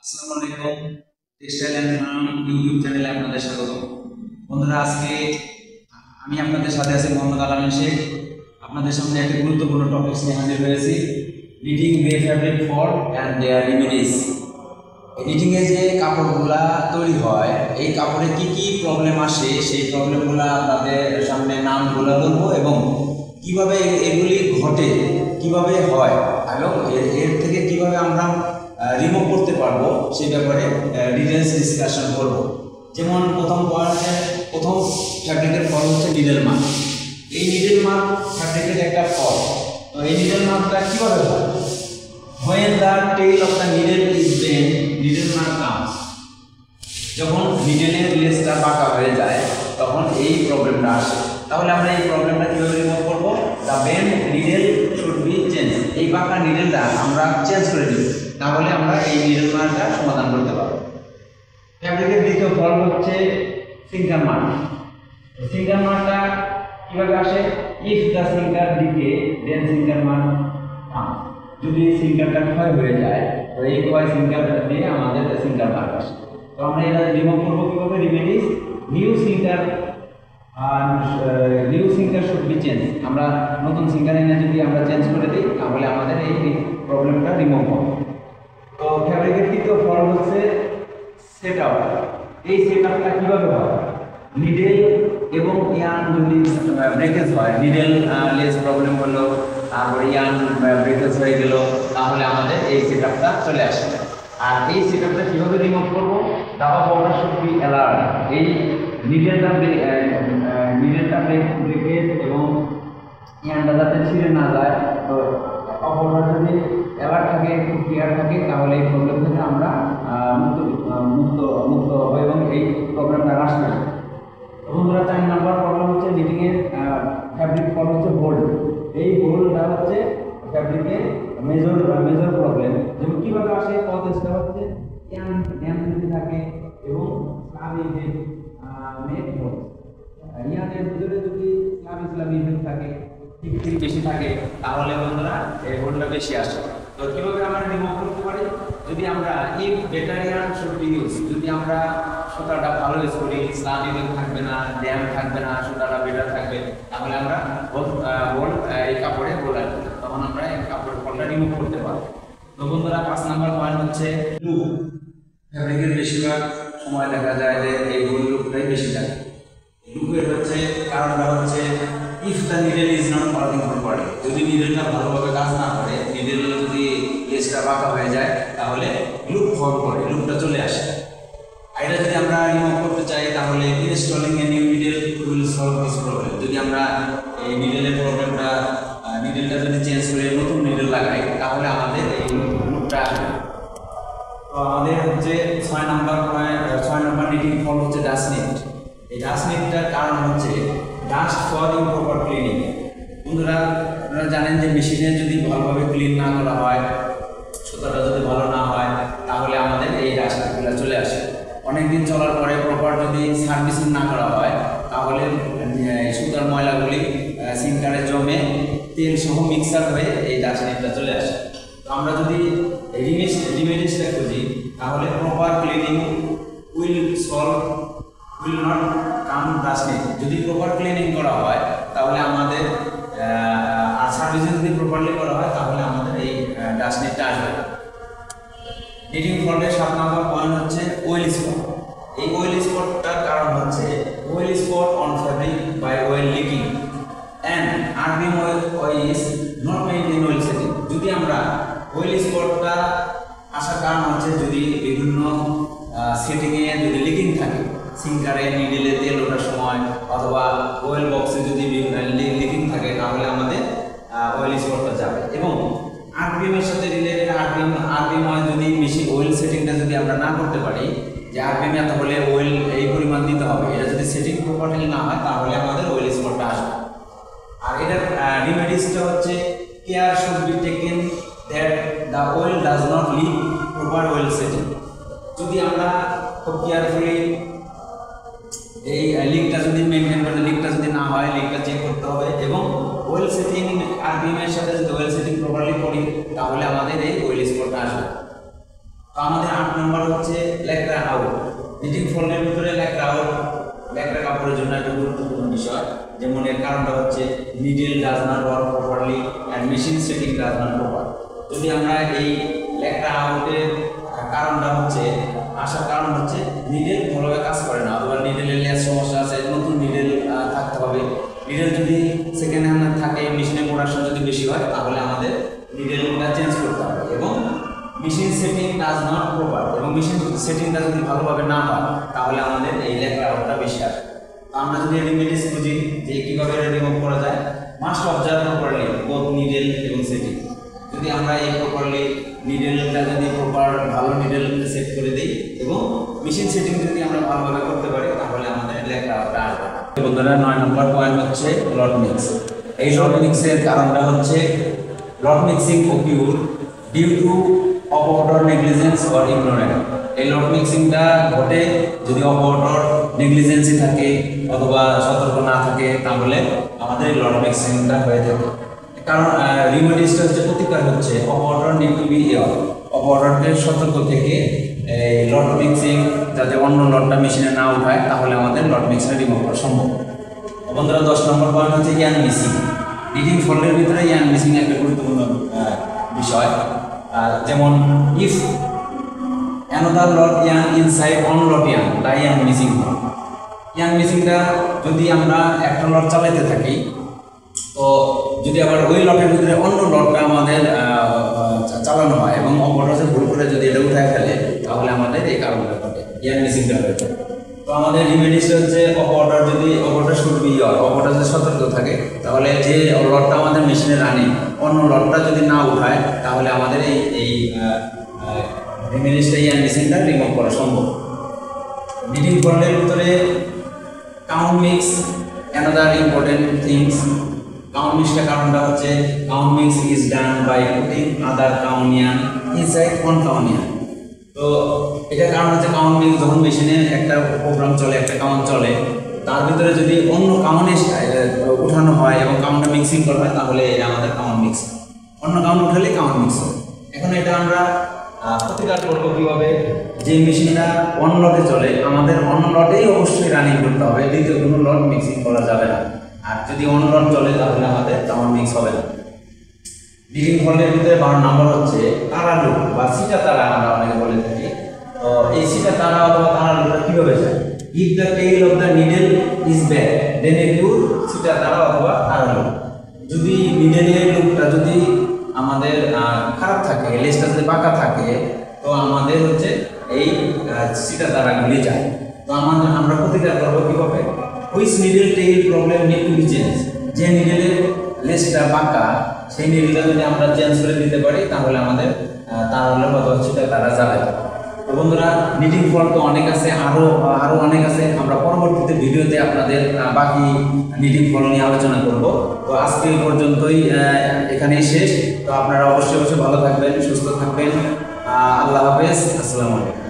আসসালামু আলাইকুম textile and farm YouTube চ্যানেলে আপনাদের স্বাগত। বন্ধুরা, আজকে আমি আপনাদের সাথে আছি মোহাম্মদ আলামিন শেখ। আপনাদের সামনে একটা গুরুত্বপূর্ণ টপিক নিয়ে হাজির হয়েছি, knitting grey fabric for and their remedies. Knitting এ যে কাপড়গুলা তৈরি হয়, এই কাপড়ে কি কি প্রবলেম আসে, সেই প্রবলেমগুলো আপনাদের সামনে নামগুলো বলবো এবং কিভাবে এগুলি ঘটে, কিভাবে হয় এবং এর থেকে কিভাবে আমরা রিমুভ করতে পারবো সেই ব্যাপারে ডিটেলস ডিসকাশন করব। যেমন প্রথম ফ্যাব্রিকের ফল হচ্ছে নিডল মার্ক। এই নিডল মার্ক ফ্যাব্রিকের একটা ফল। তো এই নিডল মার্কটা কীভাবে হয়? When the tail of the needle is bent, needle mark comes. যখন নিডলের লেজটা বাঁকা হয়ে যায় তখন এই প্রবলেমটা আসে। তাহলে আমরা এই প্রবলেমটা কীভাবে রিমুভ করবো? The bend needle should be change. এই বাঁকা নিডলটা আমরা চেঞ্জ করে দিব, তাহলে আমরা এই নিডল মার্কটা সমাধান করতে পারবো। ফ্যাব্রিকের দ্বিতীয় ফল হচ্ছে সিঙ্কার মার্ক। সিঙ্কার মার্কটা কীভাবে আসে? If the sinker decay then sinker mark comes. যদি সিঙ্কারটা ক্ষয় হয়ে যায় তো এই ক্ষয় সিঙ্কার দিয়ে আমাদের সিঙ্কার মার্ক আসে। তো আমরা এটা রিমুভ করবো কীভাবে? Remedies new sinker should be change. আমরা নতুন সিঙ্কার এনে যদি আমরা চেঞ্জ করে দিই তাহলে আমাদের এই প্রবলেমটা রিমুভ হবে। তো ফ্যাব্রিকের তৃতীয় ফল হচ্ছে সেট আপ। এই সেট আপটা কীভাবে হয়? নিডেল এবং ইয়ার্ন যদি ব্রেকেজ হয়, নিডেল লেস প্রবলেম হলো, তারপরে ইয়ার্ন ব্রেকেজ হয়ে গেল, তাহলে আমাদের এই সেট আপটা চলে আসে। আর এই সেট আপটা কীভাবে রিমুভ করবো? দাবা পাউডার শুড বি অ্যালার্ট। এই নিডেলটা ব্রেকেজ এবং ইয়ার্নটা যাতে ছিঁড়ে না যায়, তো অপরটা যদি অ্যালার্ট থাকে, একটু ক্লিয়ার থাকে, তাহলে এই প্রবলেম থেকে আমরা মুক্ত হবো এবং এই প্রবলেমটা আসবে না। বন্ধুরা, 4 নম্বর প্রবলেম হচ্ছে নিটিংয়ের ফ্যাব্রিক ফল হচ্ছে বোল্ড। এই বোল্ডটা হচ্ছে ফ্যাব্রিকের মেজর প্রবলেম। যেমন কীভাবে আসে? প্রসেসটা হচ্ছে ইয়ার্ন যদি থাকে এবং ইয়ার্নের ভিতরে যদি স্লাবি থাকে, ঠিক বেশি থাকে, তাহলে বন্ধুরা এই বোল্ডটা বেশি আসে। তো কীভাবে আমরা রিমুভ করতে পারি? যদি আমরা if better yarn should be use, যদি আমরা সুতাটা ভালো ইউজ করি, স্লাবি থাকবে না, ড্যাম থাকবে না, সুতাটা বেটার থাকবে, তাহলে আমরা বোল্ড এই কাপড়ে বোল্ড আসবে, তখন আমরা এই কাপড়ের ফলটা রিমুভ করতে পারবো। তো বন্ধুরা, 5 নম্বর পয়েন্ট হচ্ছে লুপ। ফ্যাব্রিকের বেশিরভাগ সময় দেখা যায় যে এই গোল লুপটাই বেশি থাকে। লুপের হচ্ছে কারণটা হচ্ছে if the needle is not working properly. যদি নিডলটা ভালোভাবে কাজ না করে, নিডল যদি লেজটা বাঁকা হয়ে যায়, তাহলে লুপ ফর্ম করে, লুপটা চলে আসে। এটা যদি আমরা রিমুভ করতে চাই তাহলে installing a new needle will solve this problem. যদি আমরা এই নিডলের প্রবলেমটা নিডলটা যদি চেঞ্জ করে নতুন নিডল লাগাই তাহলে আমাদের এই লুপটা আসবে। তো আমাদের হচ্ছে 6 নম্বর নিটিং ফল হচ্ছে ডাস্ট নিট। এই ডাস্ট নিটটার কারণ হচ্ছে ডাস্ট ফর ইমপ্রপার ক্লিনিং। বন্ধুরা, আপনারা জানেন যে মেশিনে যদি ভালোভাবে ক্লিন না করা হয়, সুতাটা যদি ভালো না হয়, তাহলে আমাদের এই ডাস্টগুলো চলে আসে। অনেকদিন চলার পরে প্রপার যদি সার্ভিসিং না করা হয়, তাহলে সুতার ময়লাগুলি সিঙ্কারে জমে তেল সহ মিক্সার হয়ে এই ডাস্ট নিটটা চলে আসে। তো আমরা যদি রিমেডিসটা খুঁজি তাহলে proper cleaning will not come dust neat. যদি প্রপার ক্লিনিং করা হয় তাহলে আমাদের আর সার্ভিসিং যদি প্রপারলি করা হয় তাহলে আমাদের এই ডাস্ট নিটটা আসবে না। নিটিং ফল্টের 7 নম্বর পয়েন্ট হচ্ছে ওয়েল স্পট। এই ওয়েল স্পটটার কারণ হচ্ছে oil spot on fabric by oil leaking and RPM oil is not maintain oil setting. যদি আমরা ওয়েল স্পটটা আসার কারণ হচ্ছে যদি বিভিন্ন সেটিংয়ে যদি লিকিং থাকে, সিঙ্কারে নিডেলে তেল ওঠার সময় অথবা ওয়েল বক্সে যদি লিকিং থাকে, তাহলে আমাদের ওয়েল স্পটটা যাবে। এবং আরপিএম এর সাথে রিলেটেড আরপিএম যদি মেশিন ওয়েল সেটিংটা যদি আমরা না করতে পারি, যে আরপিএম এত হলে ওয়েল এই পরিমাণ দিতে হবে, এটা যদি সেটিং প্রপারলি না হয় তাহলে আমাদের ওয়েল স্পটটা আসবে। আর এটার রিমেডিসটা হচ্ছে care should be taken that the well does not leak proper well setting. যদি আমরা খুব কেয়ারফুলি এই লিকটা যদি মেনটেন করতে, লিকটা যদি না হয় লিকটা চেক করতে হবে এবং ওয়েল সেটিং আরপিএম এর সাথে যদি ওয়েল সেটিং প্রপারলি করি তাহলে আমাদের এই ওয়েল স্পটটা আসবে। তো আমাদের 8 নম্বর হচ্ছে ল্যাকড়া আউট। নিটিং ফলের ভিতরে ল্যাকড়া কাপড়ের জন্য একটা গুরুত্বপূর্ণ বিষয়, যেমন এর কারণটা হচ্ছে needle does not work properly and machine setting does not proper. যদি আমরা এই ল্যাকড়া আউটের আসার কারণ হচ্ছে নিডল ভালোভাবে কাজ করে না, অথবা নিডলের লেয়ার সমস্যা আছে, নতুন নিডল থাকতে হবে। নিডল যদি সেকেন্ড হ্যান্ড থাকে, মেশিনের প্রোডাকশন যদি বেশি হয়, তাহলে আমাদের নিডলটা চেঞ্জ করতে হবে। এবং machine setting does not proper, এবং মেশিন সেটিংটা যদি ভালোভাবে না হয়, তাহলে আমাদের এই ল্যাকড়া আউটটা বেশি আসে। তো আমরা যদি রেমেডিস বুঝি যে কীভাবে রিমুভ করা যায়, must observe properly both needle এবং সেটিং। যদি আমরা এই প্রপারলি নিডলটা যদি প্রপার ভালো নিডল সেট করে দিই এবং মেশিন সেটিং যদি আমরা ভালোভাবে করতে পারি, তাহলে আমাদের ল্যাকড়া আউটটা আসবে না। বন্ধুরা 9 নম্বর পয়েন্ট হচ্ছে লট মিক্স। এই লট মিক্সের কারণটা হচ্ছে lot mixing occur due to operator negligence or ignorance. এই লট মিক্সিংটা ঘটে যদি অপারেটর নেগলিজেন্সি থাকে অথবা সতর্ক না থাকে, তাহলে আমাদের এই লট মিক্সিংটা হয়ে থাকে। কারণ রিমেডিসটা হচ্ছে প্রতিকার হচ্ছে অপারেটর নিড টু বি এওয়ার, অপারেটরকে সতর্ক থেকে এই লট মিক্সিং যাতে অন্য লটটা মেশিনে না উঠায়, তাহলে আমাদের লট মিক্সিং রিমুভ করা সম্ভব। বন্ধুরা 10 নম্বর পয়েন্ট হচ্ছে ইয়ান মিসিং। নিটিং ফল্ডের ভিতরে ইয়ান মিসিং একটা গুরুত্বপূর্ণ বিষয়। যেমন if another lot yarn inside on lot yarn, তাই ইয়ান মিসিং হয়। ইয়ান মিসিংটা যদি আমরা একটা লট চালাইতে থাকি, তো যদি আবার ওই লটের ভিতরে অন্য লটটা আমাদের চালানো হয় এবং অপারেটর ভুল করে যদি এটা উঠায় ফেলে, তাহলে আমাদের এই কারণটা ঘটে, ইয়ান মিসিংটা হয়ে যায়। তো আমাদের রিমেডিসটা হচ্ছে operator should be year, operator যদি সতর্ক থাকে, তাহলে যে লটটা আমাদের মেশিনে রানিং অন্য লটটা যদি না উঠায়, তাহলে আমাদের এই রিমেডিসটা ইয়ান মিসিংটা রিমুভ করা সম্ভব। নিটিং ফল্ডের ভিতরে count mix another important things. Count মিক্সটা কারণটা হচ্ছে count mix is done by putting other কাউনিয়ান ইনসাইড ওয়ান কাউনিয়ান। তো এটার কারণ হচ্ছে কাউন্ট মিক্স যখন মেশিনে একটা প্রোগ্রাম চলে, একটা কাউন্ট চলে, তার ভিতরে যদি অন্য কাউন্টে উঠানো হয় এবং কাউন্টটা মিক্সিং করা হয়, তাহলে এটা আমাদের কাউন্ট মিক্স। অন্য কাউন্ট উঠালে কাউন্ট মিক্স হয়। এখন এটা আমরা প্রতিকার করবো কীভাবে? যে মেশিনটা অন্য লটে চলে, আমাদের অন্য লটেই অবশ্যই রানিং করতে হবে, দ্বিতীয় কোনো লট মিক্সিং করা যাবে না। আর যদি অন্য লট চলে, তাহলে আমাদের কাউন্ট মিক্স হবে না। নিটিং ফল্ডের ভিতরে 12 নম্বর হচ্ছে তারা লুপ বা সিটা তারা আমরা অনেকে বলে থাকি। তো এই সিটা তারা অথবা তারা লুপটা কীভাবে যায়? If the tail of the needle is back then it your সিটা তারা অথবা তারা লুপ। যদি নিডলের লুপটা যদি আমাদের খারাপ থাকে, লেজটা যদি বাঁকা থাকে, তো আমাদের হচ্ছে এই সিটা তারাগুলি যায়। তো আমরা প্রতিকার করবো কীভাবে? Which needle tail problem need to be change. যে নিডলের লেজটা বাঁকা, সেই নিডলটা যদি আমরা চেঞ্জ করে দিতে পারি, তাহলে আমাদের তাহলে কত সিটা তারা যাবে। তো বন্ধুরা, নিটিং ফল্ড তো অনেক আছে, আরও অনেক আছে। আমরা পরবর্তীতে ভিডিওতে আপনাদের বাকি নিটিং ফল্ড নিয়ে আলোচনা করব। তো আজকে এই পর্যন্তই, এখানেই শেষ। তো আপনারা অবশ্যই ভালো থাকবেন, সুস্থ থাকবেন। আল্লাহ হাফেজ, আসসালামু আলাইকুম।